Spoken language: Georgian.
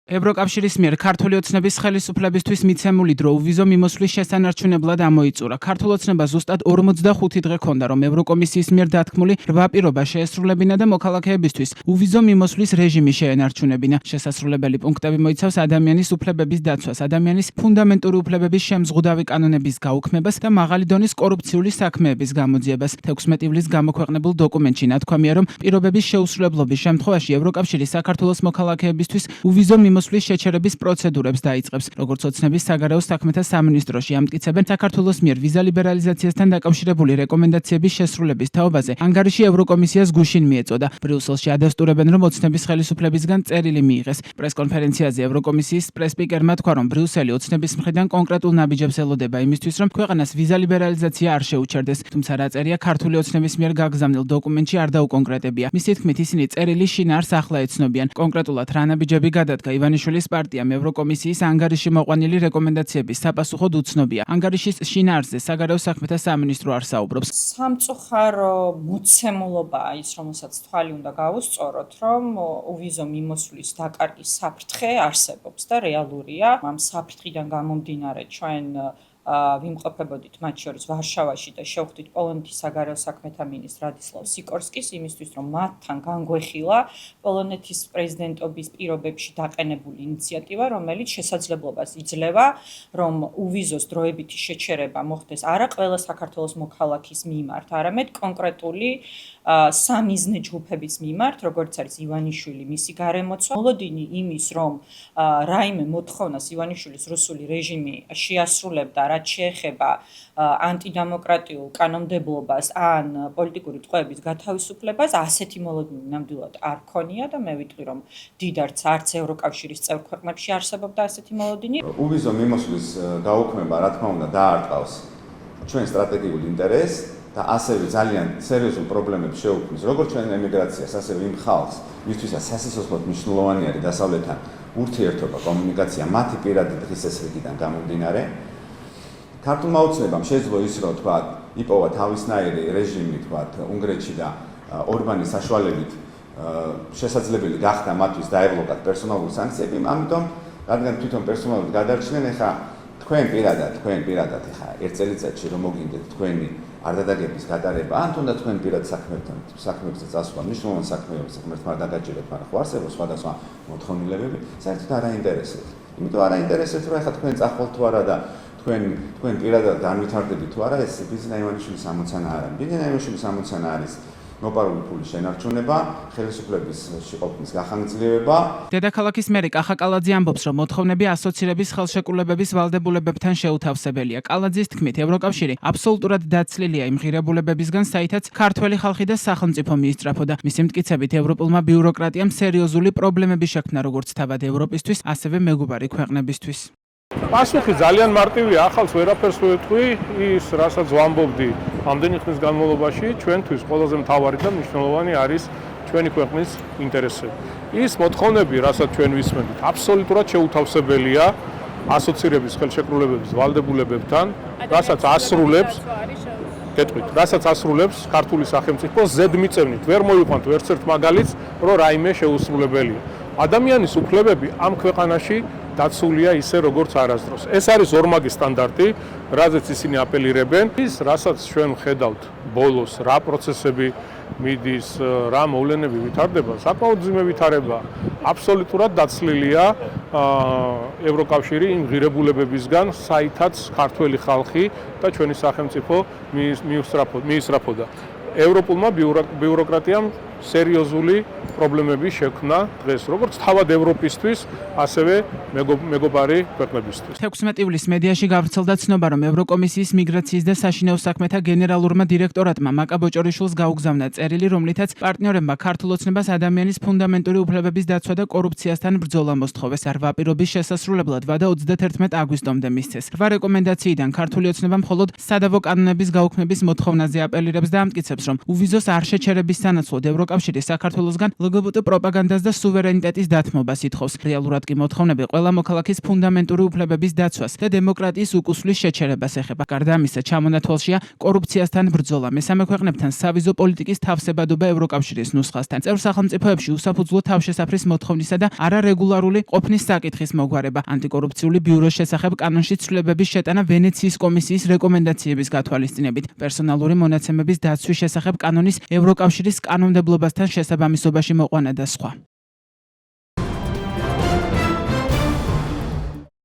ევროკავშირის მიერ ქართული ოცნების ხელისუფლებისთვის მიცემული დრო უვიზო მიმოსვლის შესანარჩუნებლად ამოიწურა. ქართულ ოცნებას ზუსტად 45 დღე ჰქონდა, რომ ევროკომისიის მიერ დათქმული 8 პირობა შეესრულებინა და მოქალაქეებისთვის უვიზო მიმოსვლის რეჟიმი შეენარჩუნებინა. შესასრულებელი პუნქტები მოიცავს ადამიანის უფლებების დაცვას, ადამიანის ფუნდამენტური უფლებების შემზღუდავი კანონების გაუქმებას და მაღალი დონის კორუფციული საქმეების გამოძიებას. 16 ივლისს გამოქვეყნებულ დოკუმენტში ნათქვამია, რომ პირობების შეუსრულებლობის შემთხვევაში ევროკავშირი საქართველოს მოქალაქეებისთვის უვიზო მოსვლის შეჩერების პროცედურებს დაიწყებს. როგორც ოცნების საგარეო საქმეთა სამინისტროში ამტკიცებენ, საქართველოს მიერ ვიზა ლიბერალიზაციასთან დაკავშირებული რეკომენდაციების შესრულების თაობაზე ანგარიში ევროკომისიას გუშინ მიეწოდა. ბრიუსელში ადასტურებენ, რომ ოცნების ხელისუფლებისგან წერილი მიიღეს. პრესკონფერენციაზე ევროკომისიის პრესპიკერმა თქვა, რომ ბრიუსელი ოცნების მხრიდან კონკრეტულ ნაბიჯებს ელოდება იმისთვის, რომ ქვეყანას ვიზა ლიბერალიზაცია არ შეუჩერდეს. თუმცა რა წერია ქართული ოცნების მიერ გაგზავნილ დოკუმენტში არ დაუკონკრეტებია. მისი თქმით, ისინი წერილის შინაარს ახლა ეცნობიან. კონკრეტულად რა ნაბიჯები გადადგა ივანიშვილის პარტიამ ევროკომისიის ანგარიში მოყვანილი რეკომენდაციების საპასუხოდ უცნობია. ანგარიშის შინაარსზე საგარეო საქმეთა სამინისტრო არ საუბრობს. სამწუხარო მოცემულობაა ის, რომელსაც თვალი უნდა გავუსწოროთ, რომ უვიზო მიმოსვლის დაკარგვის საფრთხე არსებობს და რეალურია. ამ საფრთხიდან გამომდინარე ჩვენ ვიმყოფებოდით მათ შორის ვარშავაში და შევხვდით პოლონეთის საგარეო საქმეთა მინისტრ რადისლავ სიკორსკის იმისთვის, რომ მათთან განგვეხილა პოლონეთის პრეზიდენტობის პირობებში დაყენებული ინიციატივა, რომელიც შესაძლებლობას იძლევა, რომ უვიზოს დროებითი შეჩერება მოხდეს არა ყველა საქართველოს მოქალაქის მიმართ, არამედ კონკრეტული სამიზნე ჯგუფების მიმართ, როგორც არის ივანიშვილი, მისი გარემოცვა. მოლოდინი იმის, რომ რაიმე მოთხოვნას ივანიშვილის რუსული რეჟიმი შეასრულებდა, რაც შეეხება ანტიდემოკრატიულ კანონმდებლობას ან პოლიტიკური ტყვეების გათავისუფლებას, ასეთი მოლოდინი ნამდვილად არ ქონია და მე ვიტყვი, რომ დიდარც არც ევროკავშირის წევრ ქვეყნებში არსებობდა ასეთი მოლოდინი. უვიზო მიმოსვლის გაუქმება, რა თქმა უნდა, დაარტყავს ჩვენ სტრატეგიულ ინტერესს და ასევე ძალიან სერიოზულ პრობლემებს შეუქმნის როგორც ჩვენ ემიგრაციას, ასევე იმ ხალხს, ვისთვისაც სასიცოცხლოდ მნიშვნელოვანი არის დასავლეთთან ურთიერთობა, კომუნიკაცია, მათი პირადი დღესასრიგიდან გამომდინარე. ქართულმა ოცნებამ შეძლო ის, რომ თქვა, იპოვა თავისნაირი რეჟიმი, თქვა, უნგრეთში და ორბანის საშუალებით შესაძლებელი გახდა მათთვის დაევლოკათ პერსონალური სანქციები, ამიტომ რადგან თვითონ პერსონალურად გადარჩნენ, ეხა თქვენ პირადად ეხა ერთ წელიწადში რომ მოგინდეთ თქვენი არდადაგების გატარება, ან თუნდაც თქვენ პირად საქმეებზე წასვლა, მნიშვნელოვან საქმეებს ღმერთმა დაგაჭირეთ, მაგრამ ხო არსებობს სხვადასხვა მოთხოვნილებები, საერთოდ არ აინტერესებს. იმიტომ არ აინტერესებს, რომ ეხა თქვენ წახვალთ თუ არა და თქვენ პირადად განვითარდებით თუ არა, ეს ბიზნეს ივანიშვილის ამოცანა არ არის. ბიზნეს ივანიშვილის ამოცანა არის მოპარული ფულის შენარჩუნება, ხელისუფლების ყოფნის გახანგრძლივება. დედაქალაქის მერი კახა კალაძე ამბობს, რომ მოთხოვნები ასოცირების ხელშეკრულებების ვალდებულებებთან შეუთავსებელია. კალაძის თქმით, ევროკავშირი აბსოლუტურად დაცლილია იმ ღირებულებებისგან, საითაც ქართველი ხალხი და სახელმწიფო მიისწრაფოდა. მისი მტკიცებით, ევროპულმა ბიუროკრატიამ სერიოზული პრობლემები შექმნა როგორც თავად ევროპისთვის, ასევე მეგობარი ქვეყნებისთვის. პასუხი ძალიან მარტივია, ახალს ვერაფერს ვეთქვი, ის რასაც ვამბობდი ამდენი ხნის განმავლობაში, ჩვენთვის ყველაზე მთავარი და მნიშვნელოვანი არის ჩვენი ქვეყნის ინტერესები. ის მოთხოვნები, რასაც ჩვენ ვისმენთ, აბსოლუტურად შეუთავსებელია ასოცირების ხელშეკრულებების ვალდებულებებთან, რასაც ასრულებს ქართული სახელმწიფო ზედმიწევნით. ვერ მოვიყვანთ ვერცერთ მაგალითს, რომ რაიმე შეუსრულებელია. ადამიანის უფლებები ამ ქვეყანაში დაცულია ისე როგორც არასდროს. ეს არის ორმაგი სტანდარტი, რაზეც ისინი აპელირებენ. ის, რასაც ჩვენ ხედავთ ბოლოს, რა პროცესები მიდის, რა მოვლენები ვითარდება, საკმაოდ ძიმე ვითარება. აბსოლუტურად დაცლილია ევროკავშირი იმ ღირებულებებისგან, საითაც ქართველი ხალხი და ჩვენი სახელმწიფო მიისწრაფოდა. ევროპულმა ბიუროკრატიამ სერიოზული პრობლემები შექმნა დღეს, როგორც თავად ევროპისთვის, ასევე მეგობარი ქვეყნებისთვის. 16 ივლისს მედიაში გავრცელდა ცნობა, რომ ევროკომისიის მიგრაციის და საშინაო საქმეთა გენერალურმა დირექტორატმა მაკა ბოჭორიშვილს გაუგზავნა წერილი, რომლითაც პარტნიორებმა ქართულ ოცნებას ადამიანის ფუნდამენტური უფლებების დაცვა და კორუფციასთან ბრძოლა მოსთხოვეს. 8 პირობის შესასრულებლად ვადა 31 აგვისტომდე მისცეს. 8 რეკომენდაციიდან ქართული ოცნება მხოლოდ სადავო კანონების გაუქმების მოთხოვნაზე აპელირებს და ამტკიცებს, რომ უვიზოს არ შეჩერების სანაცვლოდ ევროკავშირი საქართველოსგან LGBT პროპაგანდას და სუვერენიტეტის დათმობას ითხოვს. რეალურად კი მოთხოვნები ყველა მოქალაქის ფუნდამენტური უფლებების დაცვას და დემოკრატიის უკუსვლის შეჩერებას ეხება. გარდა ამისა, ჩამონათვალშია კორუფციასთან ბრძოლა, მესამე ქვეყნებთან სავიზო პოლიტიკის თავსებადობა ევროკავშირის ნუსხასთან, წევრ სახელმწიფოებში უსაფუძვლო თავშესაფრის მოთხოვნისა და არარეგულარული ყოფნის საკითხის მოგვარება, ანტიკორუფციული ბიუროს შესახებ კანონში ცვლილებების შეტანა ვენეციის კომისიის რეკომენდაციების გათვალისწინებით, პერსონალური მონაცემების დაცვის შესახებ კანონის ევროკავშირის კანონმდებლობასთან შესაბამისობაში მოყვანა და სხვა.